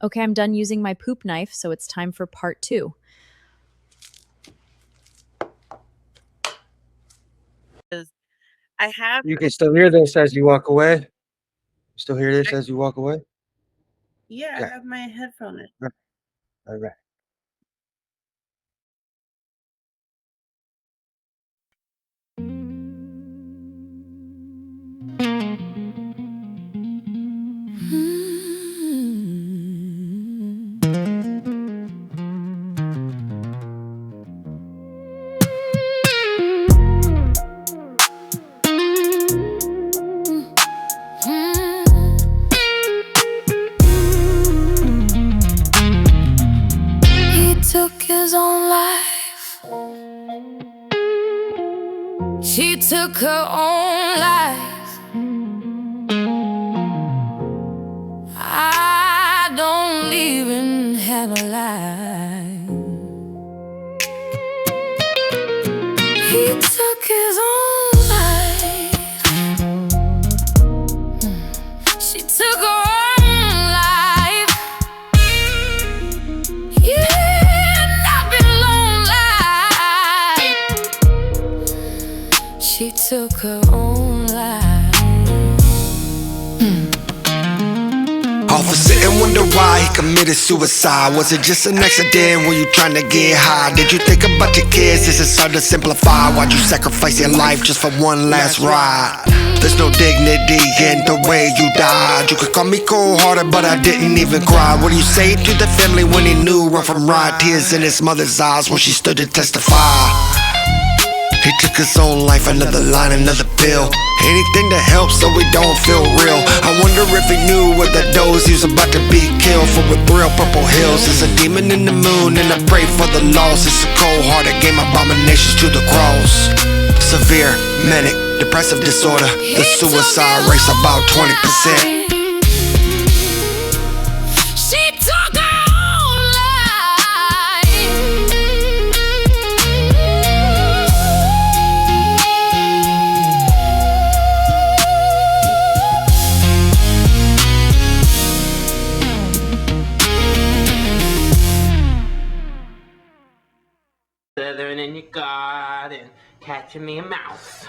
Okay, I'm done using my poop knife, so it's time for part 2. I have. You can still hear this as you walk away. Still hear this as you walk away? Yeah, I Okay. have my headphone in. All right. He took his own life. She took her own life. I don't even have a life. He took his own life. She took her own life. Yeah, not been long life. She took her own life. Often sit and wonder why he committed suicide. Was it just an accident? Were you trying to get high? Did you think about your kids? Is it hard to simplify? Why'd you sacrifice your life just for one last ride? There's no dignity in the way you died. You could call me cold-hearted, but I didn't even cry. What do you say to the family when he knew wrong from right? Tears in his mother's eyes when she stood to testify. He took his own life, another line, another pill. Anything to help so we don't feel real. I wonder if he knew what that dose he was about to be killed for with real purple hills. There's a demon in the moon and I pray for the lost. It's a cold-hearted game, abominations to the cross. Severe, manic, depressive disorder. The suicide rate's about 20%. Feathering in your garden, catching me a mouse.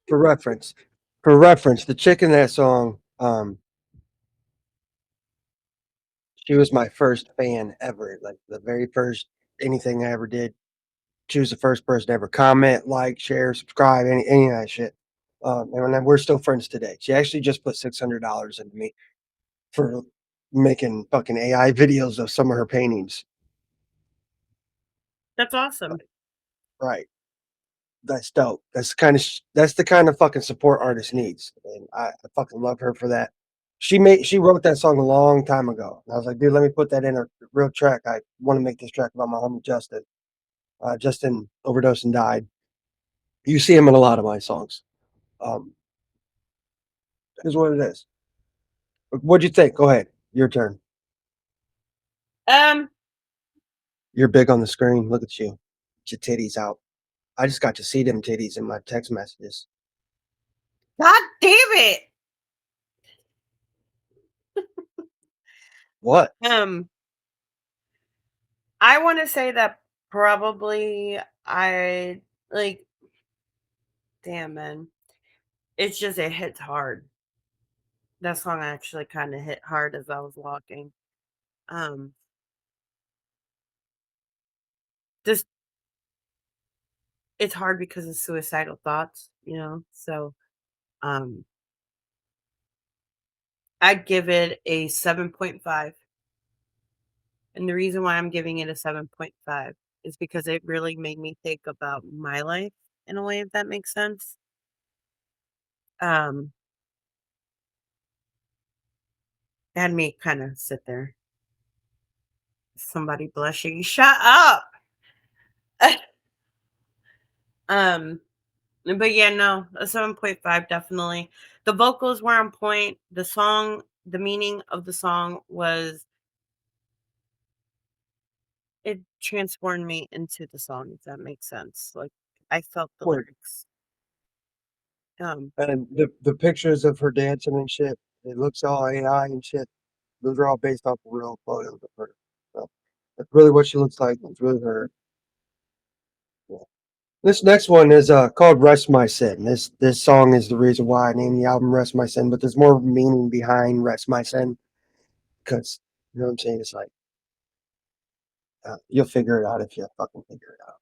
For reference, the chick in that song, she was my first fan ever. Like the very first anything I ever did. She was the first person to ever comment, like, share, subscribe, any of that shit. And we're still friends today. She actually just put $600 into me for making fucking AI videos of some of her paintings. That's awesome. Right. That's dope. That's the kind of fucking support artist needs. And I fucking love her for that. She wrote that song a long time ago. And I was like, dude, let me put that in a real track. I want to make this track about my homie Justin. Justin overdosed and died. You see him in a lot of my songs. Is what it is. What'd you think? Go ahead. Your turn. You're big on the screen. Look at you. Get your titties out. I just got to see them titties in my text messages. God damn it. What? I want to say that probably I like. Damn, man, it's just it hits hard. That song actually kind of hit hard as I was walking. Just it's hard because of suicidal thoughts, So, I'd give it a 7.5. And the reason why I'm giving it a 7.5 is because it really made me think about my life in a way, if that makes sense. It had me kind of sit there. Somebody blushing. Shut up. But yeah, no, a 7.5 definitely. The vocals were on point. The song, the meaning of the song was it transformed me into the song, if that makes sense. Like I felt the Word. lyrics. And the pictures of her dancing and shit, it looks all AI and shit. Those are all based off of real photos of her. So that's really what she looks like. It's really her. Yeah. This next one is called "Rest My Sin." This song is the reason why I named the album "Rest My Sin," but there's more meaning behind "Rest My Sin" because you know what I'm saying. It's like you'll figure it out if you fucking figure it out.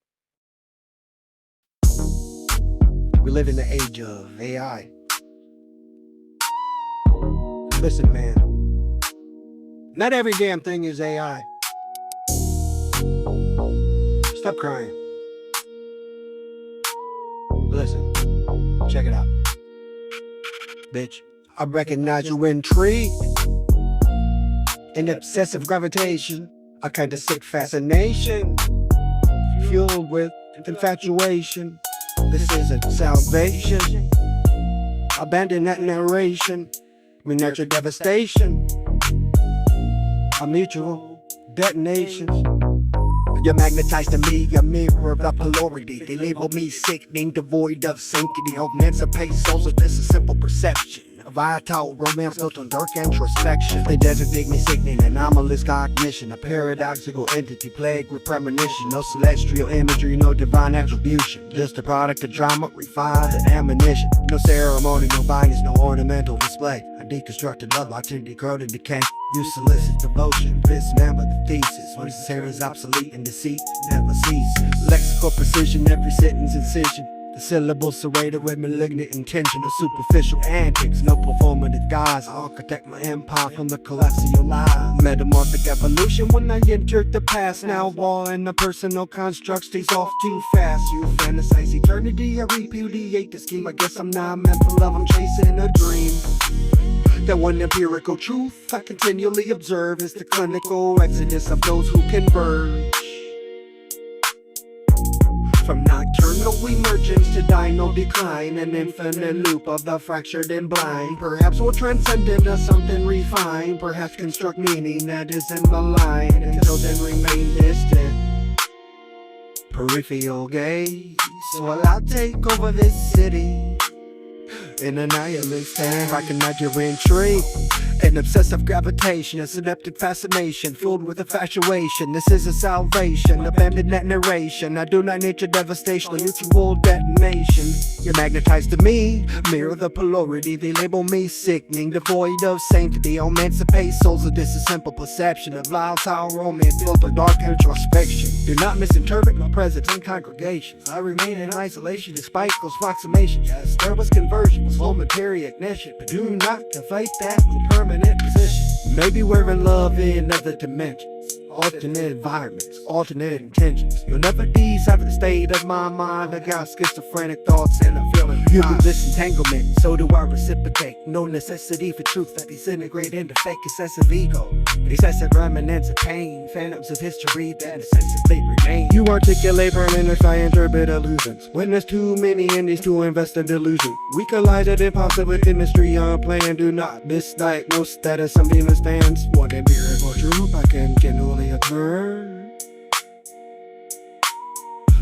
We live in the age of AI. Listen, man. Not every damn thing is AI. Stop crying. Listen, check it out. Bitch, I recognize you intrigued. An obsessive gravitation, a kind of sick fascination, fueled with infatuation. This isn't salvation. Abandon that narration. We nurture devastation. A mutual detonation. You're magnetized to me, a mirror of the polarity. They label me sickening, devoid of sanctity. Hope emancipate souls with this a simple perception. A vital romance built on dark introspection. They designate me sickening, anomalous cognition. A paradoxical entity plagued with premonition. No celestial imagery, no divine attribution. Just a product of drama, refined and ammunition. No ceremony, no bias, no ornamental display. A deconstructed love locked in decode and decay. You solicit devotion, dismember the thesis. What is here is obsolete and deceit never ceases. Lexical precision, every sentence incision. The syllables serrated with malignant intention. Of superficial antics, no performative guise. I architect my empire from the collapse of your lies. Metamorphic evolution when I entered the past. Now wall and the personal construct stays off too fast. You fantasize eternity, I repudiate the scheme. I guess I'm not meant for love, I'm chasing a dream. That one empirical truth I continually observe is the clinical exodus of those who converge. From nocturnal emergence to dino decline, an infinite loop of the fractured and blind. Perhaps we'll transcend into something refined. Perhaps construct meaning that isn't maligned. Until then remain distant, peripheral gaze. So I'll take over this city in a nihilist stand. Recognize your intrigue. An obsessive gravitation, a synaptic fascination, fueled with infatuation. This is a salvation, abandon that narration. I do not need your devastation, mutual detonation. You're magnetized to me, mirror the polarity. They label me sickening, devoid of sanctity. Emancipate souls of this a simple perception of volatile romance, built on dark introspection. Do not misinterpret my presence in congregations. I remain in isolation despite close proximation. Yes, there was conversion, was momentary ignition, but do not conflate that with permanent position. Maybe we're in love in other dimensions, alternate environments, alternate intentions. You'll never decipher the state of my mind. I got schizophrenic thoughts and I'm feeling human disentanglement. So do I reciprocate. No necessity for truth that disintegrate into fake excessive ego. Excessive remnants of pain, phantoms of history that essentially remain. You articulate permanent, I interpret illusions. When there's too many endings to invest in delusion, we collided impossible with chemistry unplanned. Do not misdiagnose that as something that stands. What empirical truth I can continually observe.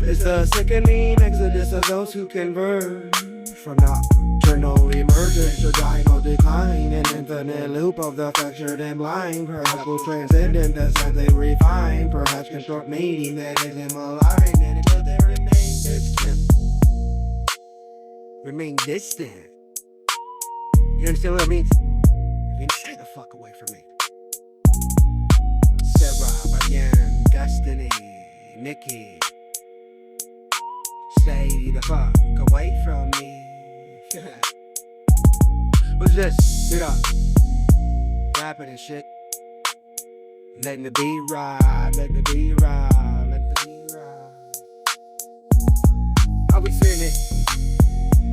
It's the sickening exodus of those who converge. From nocturnal emergence to dino decline, an infinite loop of the fractured and blind. Perhaps we'll transcend into something refined. Perhaps construct meaning that isn't maligned. And until they remain distant, remain distant. You understand what I mean? Stay the fuck away from me. Sarah, Marianne, Destiny, Nikki. Stay the fuck away from me. What's this? Get up. Rapping and shit. Letting the beat ride, let the beat ride, let the beat ride. I'll be sitting it.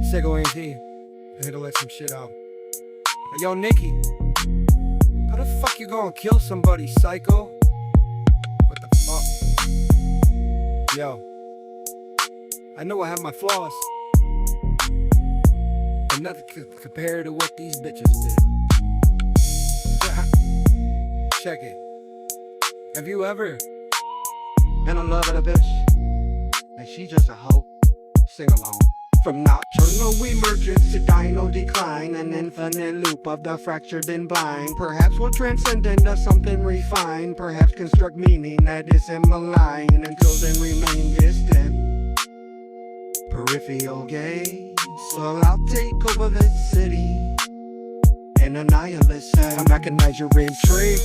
SicKKo ENT. I had to let some shit out. Hey, yo, Nikki. How the fuck you gonna kill somebody, psycho? What the fuck? Yo. I know I have my flaws, but nothing compared to what these bitches did. Check it. Have you ever been in love with a bitch and she just a hoe? Sing along. From nocturnal emergence to dino decline, an infinite loop of the fractured and blind. Perhaps we'll transcend into something refined, perhaps construct meaning that isn't malign. Until then remain distant, peripheral gaze. So I'll take over the city and annihilate sound. I recognize your intrigue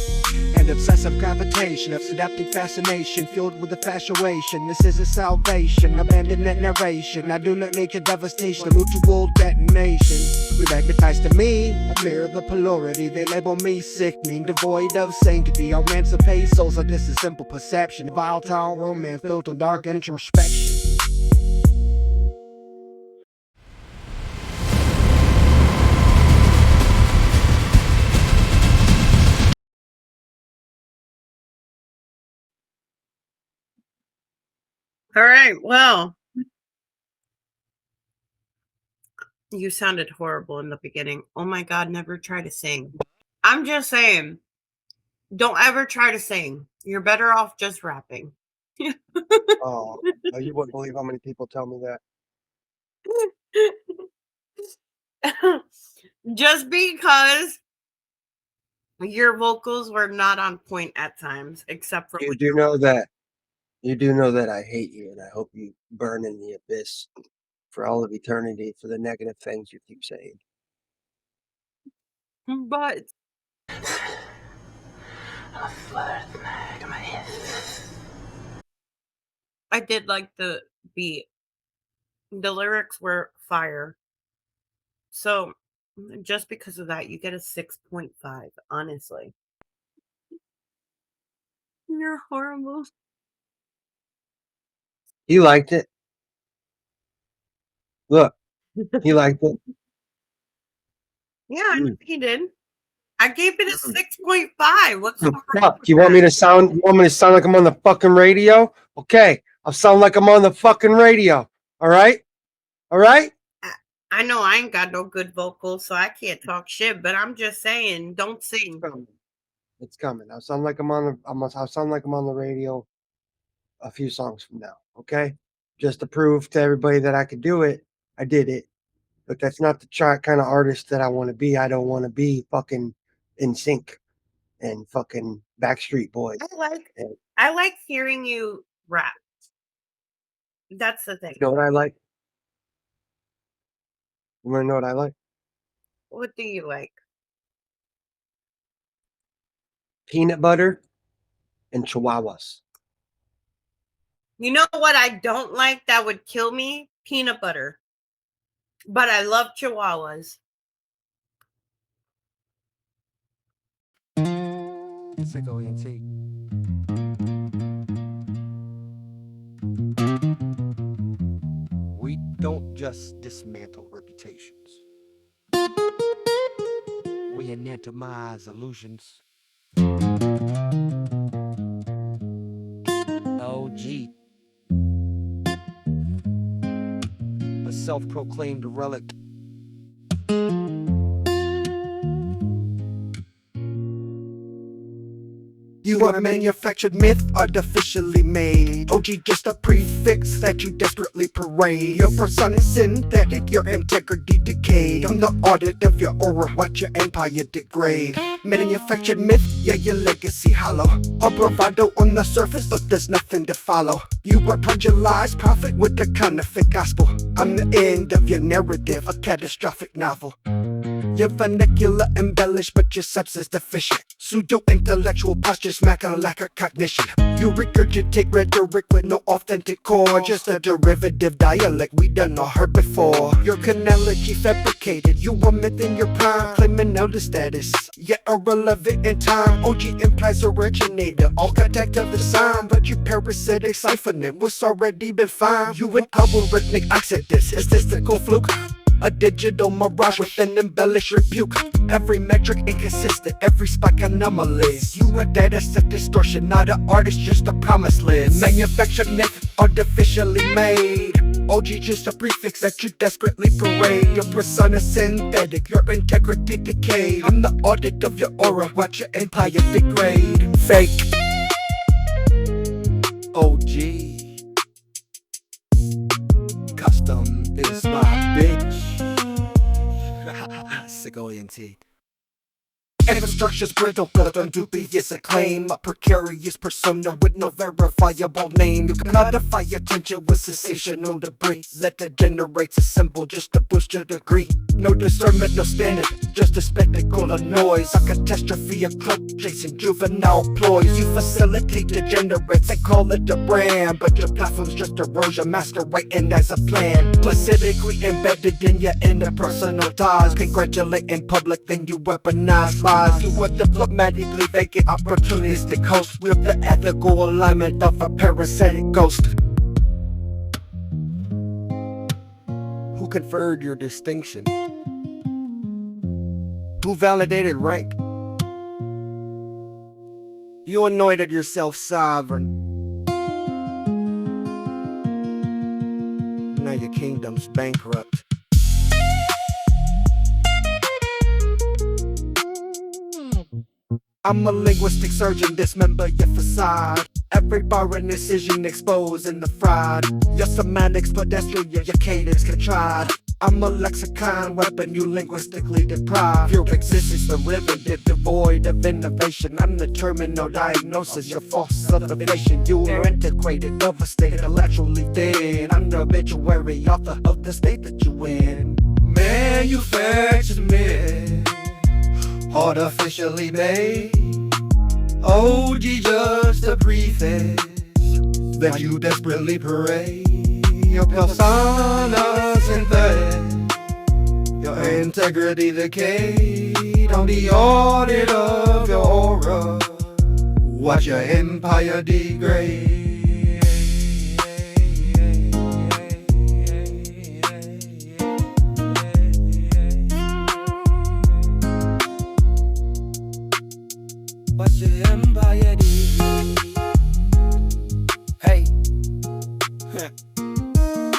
and obsessive gravitation of seductive fascination, fueled with infatuation. This is a salvation, abandon that narration. I do not need your devastation, a mutual detonation. We magnetize to me, a mirror of the polarity. They label me sickening, devoid of sanctity. I'll emancipate souls like this is simple perception. Volatile romance built on dark introspection. All right, well, you sounded horrible in the beginning. Oh my God, never try to sing. I'm just saying, don't ever try to sing. You're better off just rapping. Oh, you wouldn't believe how many people tell me that. Just because your vocals were not on point at times, except for You do know that. You do know that I hate you, and I hope you burn in the abyss for all of eternity for the negative things you keep saying. But I did like the beat. The lyrics were fire. So just because of that, you get a 6.5, honestly. You're horrible. He liked it. Look, he liked it. Yeah, I know he did. I gave it a 6.5. What's The wrong fuck? with You want me that? to sound? You want me to sound like I'm on the fucking radio? Okay, I'll sound like I'm on the fucking radio. All right, all right. I know I ain't got no good vocals, so I can't talk shit. But I'm just saying, don't sing. It's coming. I'll sound like I'm on the. I'll sound like I'm on the radio a few songs from now. Okay, just to prove to everybody that I could do it. I did it, but that's not the kind of artist that I want to be. I don't want to be fucking in sync and fucking Backstreet Boys. I like hearing you rap. That's the thing. You know what I like? You want to know what I like? What do you like? Peanut butter and chihuahuas. You know what I don't like that would kill me? Peanut butter. But I love chihuahuas. SicKKo ENT. We don't just dismantle reputations. We anatomize illusions. OG. A self-proclaimed relic. You are a manufactured myth, artificially made. OG just a prefix that you desperately parade. Your persona is synthetic, your integrity decayed. I'm the audit of your aura, watch your empire degrade. Manufactured myth, yeah, your legacy hollow. A bravado on the surface, but there's nothing to follow. You are perjularized prophet with the counterfeit gospel. I'm the end of your narrative, a catastrophic novel. Your vernacular embellished, but your substance deficient. Pseudo-intellectual posture smack a lack of cognition. You regurgitate rhetoric with no authentic core. Just a derivative dialect we done all heard before. Your chronology fabricated. You were myth in your prime, claiming elder status, yet irrelevant in time. OG implies originator, architect of the sign, but you parasitic siphoning what's already been found. You an algorithmic exodus, statistical fluke. A digital mirage with an embellished rebuke. Every metric inconsistent, every spike anomalies. You a data set distortion, not an artist, just a promise list. Manufactured myth, artificially made. OG just a prefix that you desperately parade. Your persona synthetic, your integrity decayed. I'm the audit of your aura, watch your empire degrade. Fake OG. Custom is my SicKKo ENT. Infrastructure's brittle, built on dubious acclaim. A precarious persona with no verifiable name. You can modify your attention with sensational debris that degenerates a symbol just to boost your degree. No discernment, no standard, just a spectacle of noise. A catastrophe, a cloak chasing juvenile ploys. You facilitate degenerates, they call it a brand, but your platform's just erosion masquerading as a plan. Placidically embedded in your interpersonal ties. Congratulate in public, then you weaponize lies. You are diplomatically vacant, opportunistic host with the ethical alignment of a parasitic ghost. Who conferred your distinction? Who validated rank? You anointed yourself sovereign. Now your kingdom's bankrupt. I'm a linguistic surgeon, dismember your facade. Every bar and incision exposing the fraud. Your semantics pedestrian, your cadence contrived. I'm a lexicon weapon, you linguistically deprived. Your existence derivative, devoid of innovation. I'm the terminal diagnosis, your false observation. You are antiquated, devastated, intellectually dead. I'm the obituary author of the state that you in. Manufactured myth, artificially made. OG just a preface that you desperately parade. Your personas invade, your integrity decayed on the audit of your aura. Watch your empire degrade. Watch your empire degrade. Hey,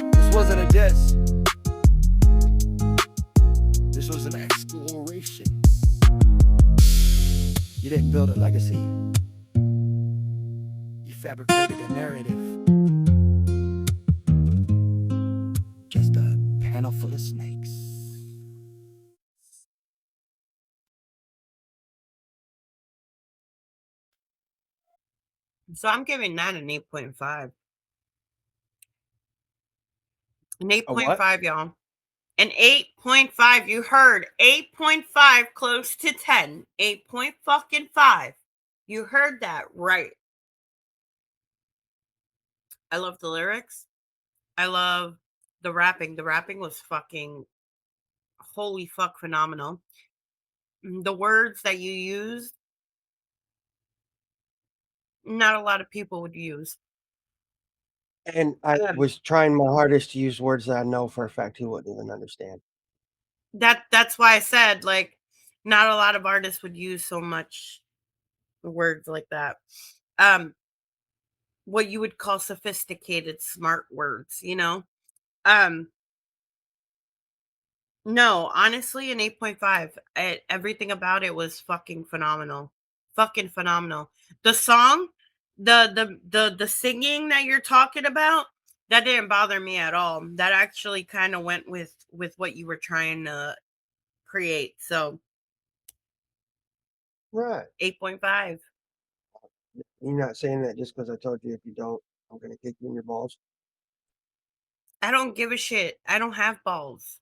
this wasn't a diss. This was an exploration. You didn't build a legacy. You fabricated a narrative. Just a panel full of snakes. So I'm giving that an 8.5. An 8.5, y'all. An 8.5. You heard 8.5, close to 10. 8.5. You heard that right. I love the lyrics. I love the rapping. The rapping was fucking holy fuck phenomenal. The words that you used, not a lot of people would use. And I was trying my hardest to use words that I know for a fact he wouldn't even understand. That's why I said, like, not a lot of artists would use so much words like that. What you would call sophisticated, smart words, you know? No, honestly, an 8.5. Everything about it was fucking phenomenal. Fucking phenomenal. The song, the singing that you're talking about, that didn't bother me at all. That actually kind of went with what you were trying to create. So Right. 8.5. You're not saying that just because I told you if you don't, I'm going to kick you in your balls. I don't give a shit. I don't have balls.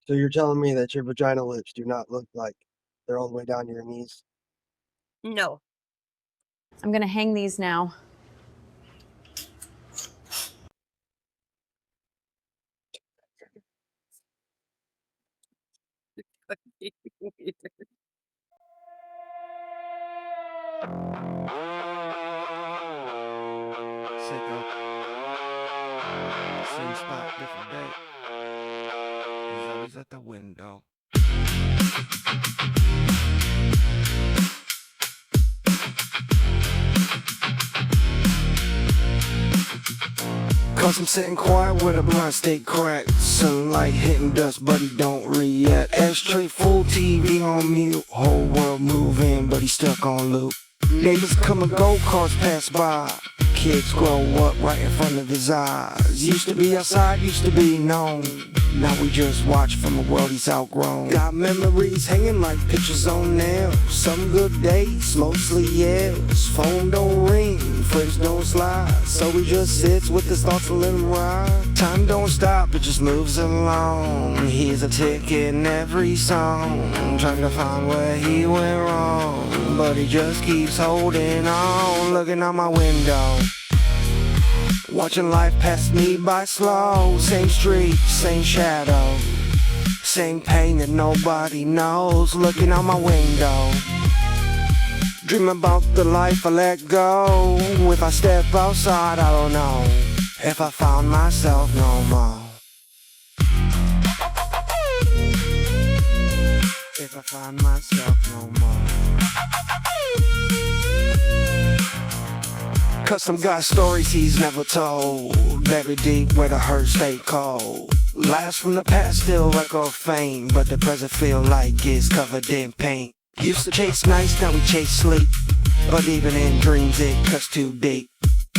So you're telling me that your vagina lips do not look like they're all the way down to your knees? No. I'm gonna hang these now. SicKKo. Same spot, different day. He's always at the window. Cause I'm sitting quiet with a blind state crack. Sunlight hitting dust, but he don't react. Ashtray full, TV on mute. Whole world moving, but he's stuck on loop. Neighbors come and go, cars pass by. kids grow up right in front of his eyes. Used to be outside, used to be known. Now we just watch from a world he's outgrown. Got memories hanging like pictures on nails. Some good days, mostly yells. Phone don't ring, fridge don't slide. So he just sits with his thoughts and let him ride. Time don't stop, it just moves along. He's a tick in every song, trying to find where he went wrong. But he just keeps holding on, looking out my window, watching life pass me by slow. Same street, same shadow, same pain that nobody knows. Looking out my window, dream about the life I let go. If I step outside, I don't know if I found myself no more. If I find myself no more. Cause some got stories he's never told, buried deep where the hurt stay cold. Lies from the past still echo fame, but the present feel like it's covered in pain. Used to chase nights, now we chase sleep, but even in dreams it cuts too deep.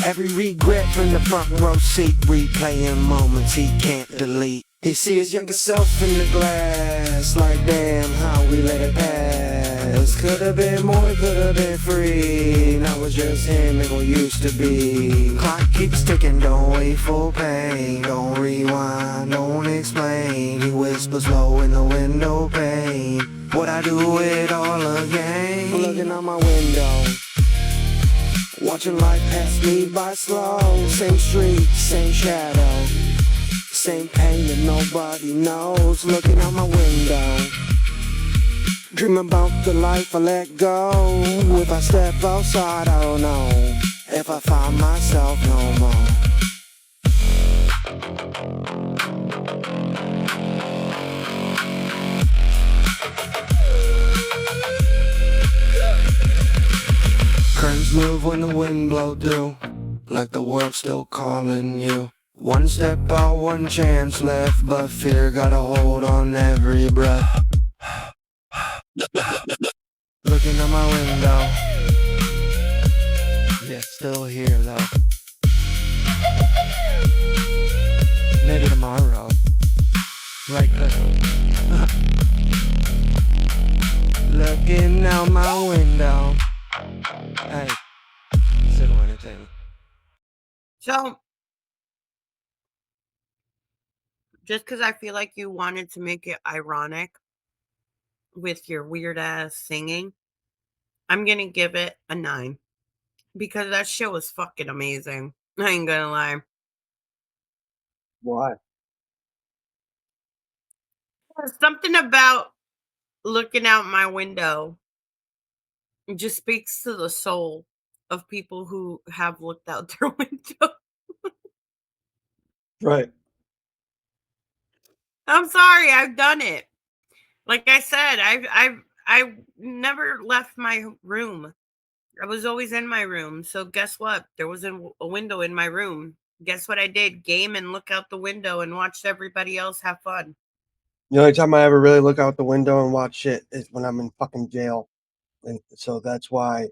Every regret from the front row seat, replaying moments he can't delete. He sees his younger self in the glass, like damn how we let it pass. Could've been more, could've been free. Now it's just him and what used to be. Clock keeps ticking, don't wait for pain. Don't rewind, don't explain. He whispers low in the window pane. Would I do it all again? Looking out my window, watching life pass me by slow. Same street, same shadow, same pain that nobody knows. Looking out my window, dream about the life I let go. If I step outside, I don't know if I find myself no more. Curtains move when the wind blow through, like the world's still calling you. One step out, one chance left, but fear got a hold on every breath. Looking out my window, yeah, still here though. Maybe tomorrow, right there. Looking out my window. Hey, SicKKo Entertainment. So, just because I feel like you wanted to make it ironic with your weird ass singing, I'm gonna give it a 9 because that shit was fucking amazing. I ain't gonna lie. Why? There's something about looking out my window. It just speaks to the soul of people who have looked out their window. Right. I'm sorry, I've done it. Like I said, I've never left my room. I was always in my room. So guess what? There was a window in my room. Guess what I did? Game and look out the window and watched everybody else have fun. The only time I ever really look out the window and watch shit is when I'm in fucking jail. And so that's why,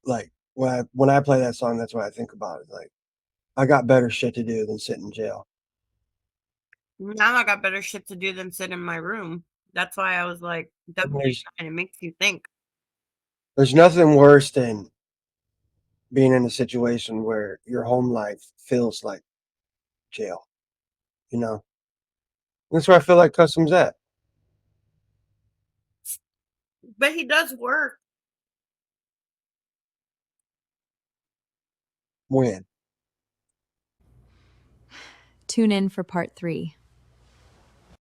like, when I play that song, that's what I think about. It's like, I got better shit to do than sit in jail. Now I got better shit to do than sit in my room. That's why I was like, definitely, and it makes you think. There's nothing worse than being in a situation where your home life feels like jail. You know? That's where I feel like Custom's at. But he does work. When? Tune in for part 3.